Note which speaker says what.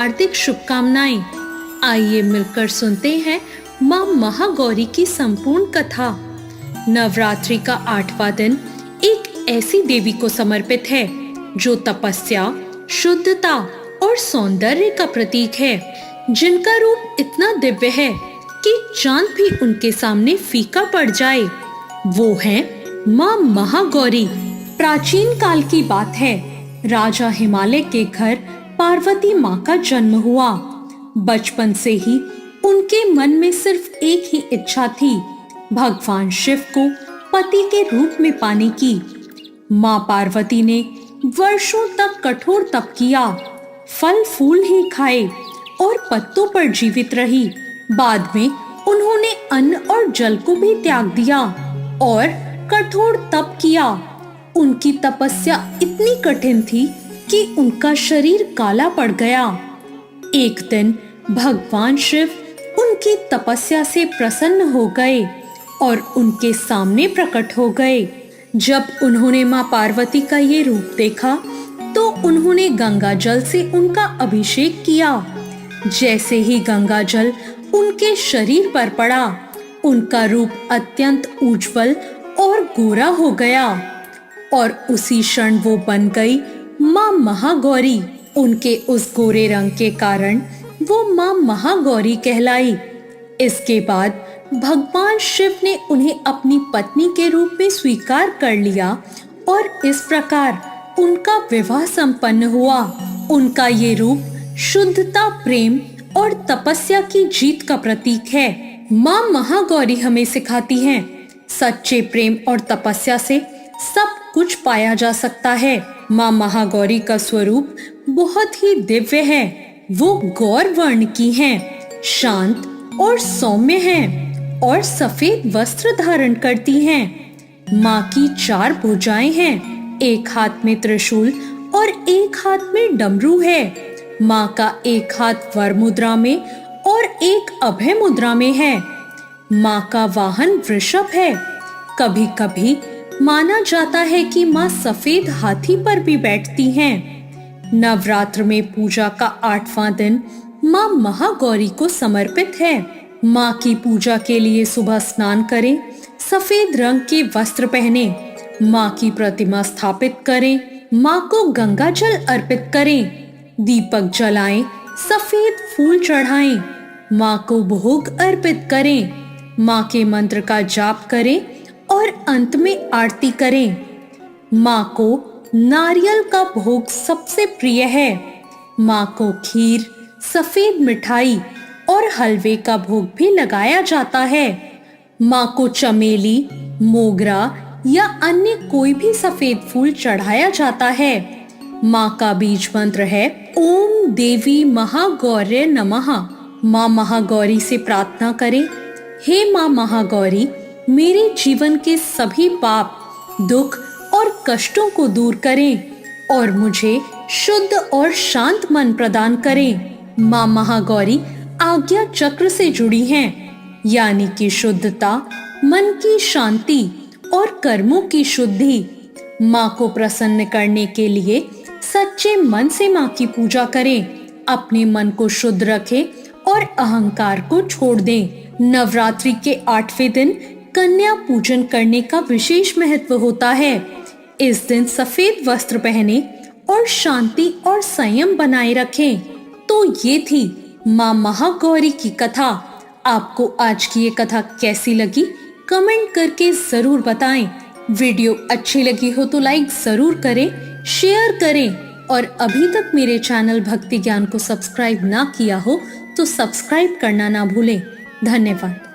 Speaker 1: हार्दिक शुभकामनाएं। आइए मिलकर सुनते हैं माँ महागौरी की संपूर्ण कथा। नवरात्रि का 8वां दिन एक ऐसी देवी को समर्पित है जो तपस्या, शुद्धता और सौंदर्य का प्रतीक है, जिनका रूप इतना दिव्य है कि चांद भी उनके सामने फीका पड़ जाए। वो है माँ महागौरी। प्राचीन काल की बात है, राजा हिमालय के घर पार्वती माँ का जन्म हुआ। बचपन से ही उनके मन में सिर्फ एक ही इच्छा थी, भगवान शिव को पति के रूप में पाने की। माँ पार्वती ने वर्षों तक कठोर तप किया, फल फूल ही खाए और पत्तों पर जीवित रही। बाद में उन्होंने अन्न और जल को भी त्याग दिया और कठोर तप किया। उनकी तपस्या इतनी कठिन थी कि उनका शरीर काला पड़ गया। एक दिन भगवान शिव उनकी तपस्या से प्रसन्न हो गए और उनके सामने प्रकट हो गए। जब उन्होंने माँ पार्वती का ये रूप देखा तो उन्होंने गंगा जल से उनका अभिषेक किया। जैसे ही गंगा जल उनके शरीर पर पड़ा, उनका रूप अत्यंत उज्जवल और गोरा हो गया और उसी क्षण वो बन गई माँ महागौरी। उनके उस गोरे रंग के कारण वो माँ महागौरी कहलाई। इसके बाद भगवान शिव ने उन्हें अपनी पत्नी के रूप में स्वीकार कर लिया और इस प्रकार उनका विवाह संपन्न हुआ। उनका ये रूप शुद्धता, प्रेम और तपस्या की जीत का प्रतीक है। माँ महागौरी हमें सिखाती हैं, सच्चे प्रेम और तपस्या से सब कुछ पाया जा सकता है। माँ महागौरी का स्वरूप बहुत ही दिव्य है। वो गौर वर्ण की हैं, शांत और सौम्य हैं और सफेद वस्त्र धारण करती हैं। माँ की 4 भुजाएं हैं, एक हाथ में त्रिशूल और एक हाथ में डमरू है। माँ का एक हाथ वर मुद्रा में और एक अभय मुद्रा में है। माँ का वाहन वृषभ है। कभी कभी माना जाता है कि माँ सफेद हाथी पर भी बैठती हैं। नवरात्र में पूजा का 8वां दिन माँ महागौरी को समर्पित है। माँ की पूजा के लिए सुबह स्नान करें, सफेद रंग के वस्त्र पहने, माँ की प्रतिमा स्थापित करें, माँ को गंगा जल अर्पित करें, दीपक जलाएं, सफेद फूल चढ़ाएं, माँ को भोग अर्पित करें, माँ के मंत्र का जाप करें और अंत में आरती करें। माँ को नारियल का भोग सबसे प्रिय है। माँ को खीर, सफेद मिठाई और हलवे का भोग भी लगाया जाता है। माँ को चमेली, मोगरा या अन्य कोई भी सफेद फूल चढ़ाया जाता है। माँ का बीज मंत्र है ओम देवी महागौर्य नमः। माँ महागौरी से प्रार्थना करें, हे माँ महागौरी, मेरे जीवन के सभी पाप, दुख और कष्टों को दूर करें और मुझे शुद्ध और शांत मन प्रदान करें। माँ महागौरी आज्ञा चक्र से जुड़ी हैं, यानी कि शुद्धता, मन की शांति और कर्मों की शुद्धि। माँ को प्रसन्न करने के लिए सच्चे मन से माँ की पूजा करें, अपने मन को शुद्ध रखें और अहंकार को छोड़ दें। नवरात्रि के 8वें दिन कन्या पूजन करने का विशेष महत्व होता है। इस दिन सफेद वस्त्र पहने और शांति और संयम बनाए रखें। तो ये थी माँ महागौरी की कथा। आपको आज की ये कथा कैसी लगी, कमेंट करके जरूर बताएं। वीडियो अच्छी लगी हो तो लाइक जरूर करें, शेयर करें और अभी तक मेरे चैनल भक्ति ज्ञान को सब्सक्राइब ना किया हो तो सब्सक्राइब करना ना भूलें। धन्यवाद।